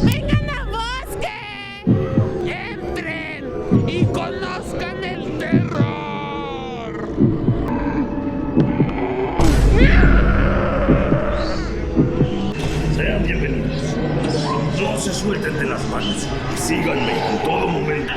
¡Vengan a Bosque! ¡Entren y conozcan el terror! Sean bienvenidos. No se suelten de las manos y síganme en todo momento.